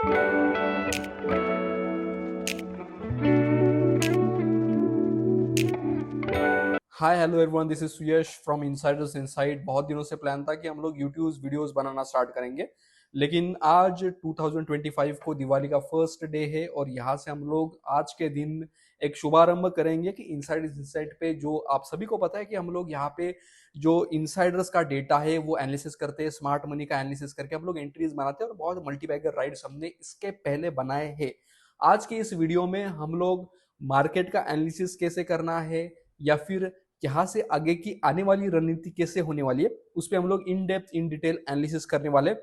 Hi hello everyone, this is Suyash from Insiders inside. बहुत दिनों से प्लान था कि हम लोग यूट्यूब वीडियोस बनाना स्टार्ट करेंगे, लेकिन आज 2025 को दिवाली का फर्स्ट डे है और यहाँ से हम लोग आज के दिन एक शुभारंभ करेंगे कि इनसाइडर्स इनसाइड पे जो आप सभी को पता है कि हम लोग यहाँ पे जो इनसाइडर्स का डेटा है वो एनालिसिस करते हैं, स्मार्ट मनी का एनालिसिस करके हम लोग एंट्रीज बनाते हैं और बहुत मल्टीबैगर राइड्स हमने इसके पहले बनाए हैं। आज के इस वीडियो में हम लोग मार्केट का एनालिसिस कैसे करना है या फिर यहाँ से आगे की आने वाली रणनीति कैसे होने वाली है उस पर हम लोग in depth in detail analysis करने वाले।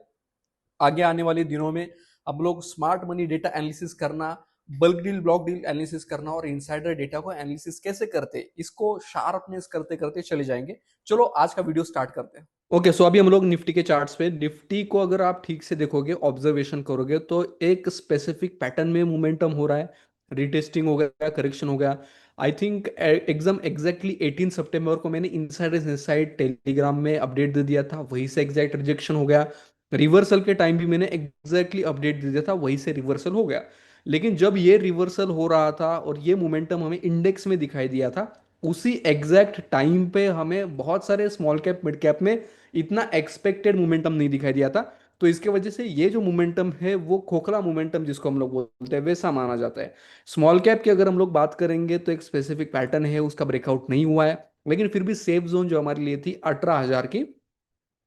आगे आने वाले दिनों में हम लोग स्मार्ट मनी डेटा एनालिसिस करना, bulk deal block deal analysis करना और इनसाइडर डेटा को एनालिसिस कैसे करते इसको शार्पनेस करते करते चले जाएंगे। चलो आज का वीडियो स्टार्ट करते हैं। ओके, सो अभी हम लोग निफ्टी के चार्ट्स पे, निफ्टी को अगर आप ठीक से देखोगे, ऑब्जर्वेशन करोगे तो एक स्पेसिफिक पैटर्न में मोमेंटम हो रहा है। रिटेस्टिंग हो गया, करेक्शन हो गया। आई थिंक एग्जैक्टली 18 सितंबर को मैंने इनसाइडर्स इनसाइड टेलीग्राम में अपडेट दे दिया था, वहीं से एग्जैक्ट रिजेक्शन हो गया। रिवर्सल के टाइम भी मैंने एग्जैक्टली अपडेट दे दिया था, वहीं से रिवर्सल हो गया। लेकिन जब ये रिवर्सल हो रहा था और ये मोमेंटम हमें इंडेक्स में दिखाई दिया था, उसी एग्जैक्ट टाइम पे हमें बहुत सारे स्मॉल कैप मिड कैप में इतना एक्सपेक्टेड मोमेंटम नहीं दिखाई दिया था। तो इसके वजह से ये जो मोमेंटम है वो खोखला मोमेंटम जिसको हम लोग बोलते हैं वैसा माना जाता है। स्मॉल कैप की अगर हम लोग बात करेंगे तो एक स्पेसिफिक पैटर्न है, उसका ब्रेकआउट नहीं हुआ है। लेकिन फिर भी सेफ जोन जो हमारे लिए थी 18,000 की,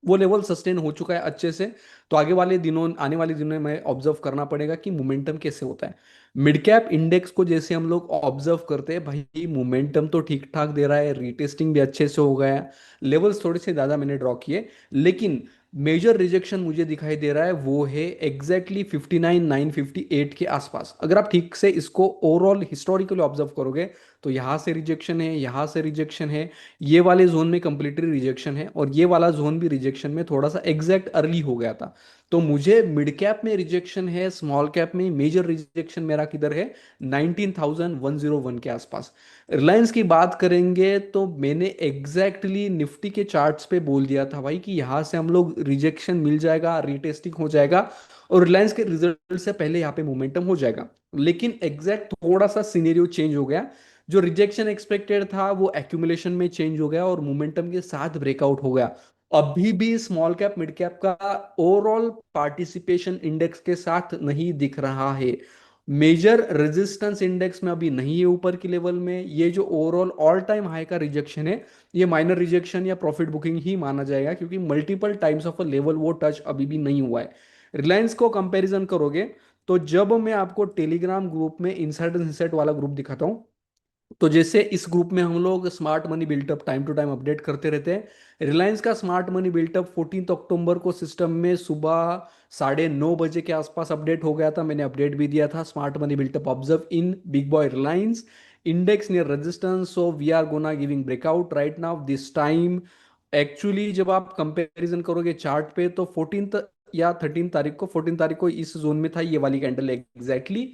वो लेवल सस्टेन हो चुका है अच्छे से। तो आने वाले दिनों में ऑब्जर्व करना पड़ेगा कि मोमेंटम कैसे होता है। मिड कैप इंडेक्स को जैसे हम लोग ऑब्जर्व करते हैं, भाई मोमेंटम तो ठीक ठाक दे रहा है, रीटेस्टिंग भी अच्छे से हो गया है। लेवल्स थोड़े से ज़्यादा मैंने ड्रॉ किए, लेकिन मेजर रिजेक्शन मुझे दिखाई दे रहा है वो है एग्जैक्टली 59,958 के आसपास। अगर आप ठीक से इसको ओवरऑल हिस्टोरिकली ऑब्जर्व करोगे तो यहाँ से रिजेक्शन है, यहाँ से रिजेक्शन है, ये वाले जोन में कंप्लीटली रिजेक्शन है और ये वाला जोन भी रिजेक्शन में थोड़ा सा एग्जैक्ट अर्ली हो गया था। तो मुझे मिड कैप में रिजेक्शन है, स्मॉल कैप में मेजर रिजेक्शन मेरा किधर है, 19,101 के आसपास। रिलायंस की बात करेंगे तो मैंने एग्जैक्टली निफ्टी के चार्ट्स पे बोल दिया था भाई कि यहाँ से हम लोग रिजेक्शन मिल जाएगा, रीटेस्टिंग हो जाएगा और रिलायंस के रिजल्ट से पहले यहाँ पे मोमेंटम हो जाएगा। लेकिन एग्जैक्ट थोड़ा सा सिनेरियो चेंज हो गया। जो रिजेक्शन एक्सपेक्टेड था वो एक्यूमुलेशन में चेंज हो गया और मोमेंटम के साथ ब्रेकआउट हो गया। अभी भी स्मॉल कैप मिड कैप का ओवरऑल पार्टिसिपेशन इंडेक्स के साथ नहीं दिख रहा है। मेजर रेजिस्टेंस इंडेक्स में अभी नहीं है ऊपर की लेवल में। ये जो ओवरऑल ऑल टाइम हाई का रिजेक्शन है, ये माइनर रिजेक्शन या प्रॉफिट बुकिंग ही माना जाएगा, क्योंकि multiple times of a level वो टच अभी भी नहीं हुआ है। रिलायंस को कंपैरिजन करोगे तो जब मैं आपको टेलीग्राम ग्रुप में इनसाइड इनसाइट वाला ग्रुप दिखाता हूँ, तो जैसे इस ग्रुप में हम लोग smart money built up time to time update करते रहते हैं। रिलायंस का स्मार्ट मनी बिल्टअप 14 अक्टूबर को सिस्टम में सुबह 9:30 बजे के आसपास अपडेट हो गया था। मैंने अपडेट भी दिया था, smart money built up observe in big boy Reliance index near resistance, so we are gonna giving breakout right now this time. Actually जब आप कंपैरिजन करोगे चार्ट पे तो 14 या 13 तारीख को, 14 तारीख को इस जोन में था ये वाली कैंडल एग्जैक्टली।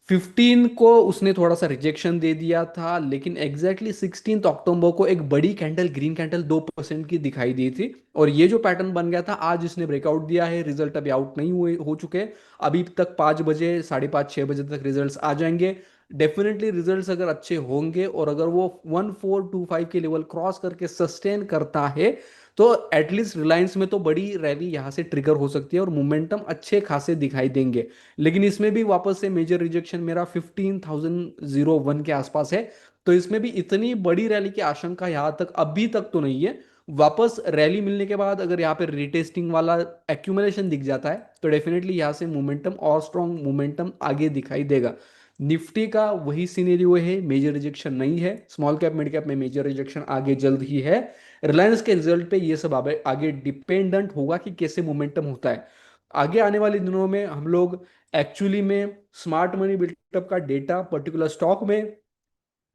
15 को उसने थोड़ा सा रिजेक्शन दे दिया था, लेकिन एग्जैक्टली 16 अक्टूबर को एक बड़ी कैंडल, ग्रीन कैंडल 2% की दिखाई दी थी और ये जो पैटर्न बन गया था, आज इसने ब्रेकआउट दिया है। रिजल्ट अभी आउट नहीं हुए हो चुके, अभी तक 5 बजे, 5:30, 6 बजे तक रिजल्ट्स आ जाएंगे। डेफिनेटली रिजल्ट्स अगर अच्छे होंगे और अगर वो 1425 के लेवल क्रॉस करके सस्टेन करता है तो एटलीस्ट रिलायंस में तो बड़ी रैली यहां से ट्रिगर हो सकती है और मोमेंटम अच्छे खासे दिखाई देंगे। लेकिन इसमें भी वापस से मेजर रिजेक्शन मेरा 15,001 के आसपास है। तो इसमें भी इतनी बड़ी रैली की आशंका यहां तक अभी तक तो नहीं है। वापस रैली मिलने के बाद अगर यहाँ पे रिटेस्टिंग वाला एक्यूमुलेशन दिख जाता है तो डेफिनेटली यहाँ से मोमेंटम और स्ट्रॉन्ग मोमेंटम आगे दिखाई देगा। निफ्टी का वही सिनेरियो है, मेजर रिजेक्शन नहीं है। स्मॉल कैप मिड कैप में मेजर रिजेक्शन आगे जल्द ही है। रिलायंस के रिजल्ट पे ये सब आगे डिपेंडेंट होगा कि कैसे मोमेंटम होता है। आगे आने वाले दिनों में हम लोग एक्चुअली में स्मार्ट मनी बिल्टअप का डेटा, पर्टिकुलर स्टॉक में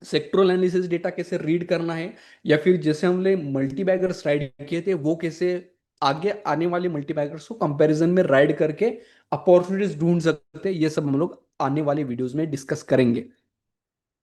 सेक्टरल एनालिसिस डेटा कैसे रीड करना है, या फिर जैसे हमने मल्टीबैगर राइड किए थे वो कैसे आगे आने वाले मल्टीबैगर्स को कंपैरिजन में राइड करके अपॉर्चुनिटीज ढूंढ सकते हैं, ये सब हम लोग आने वाले वीडियोस में डिस्कस करेंगे।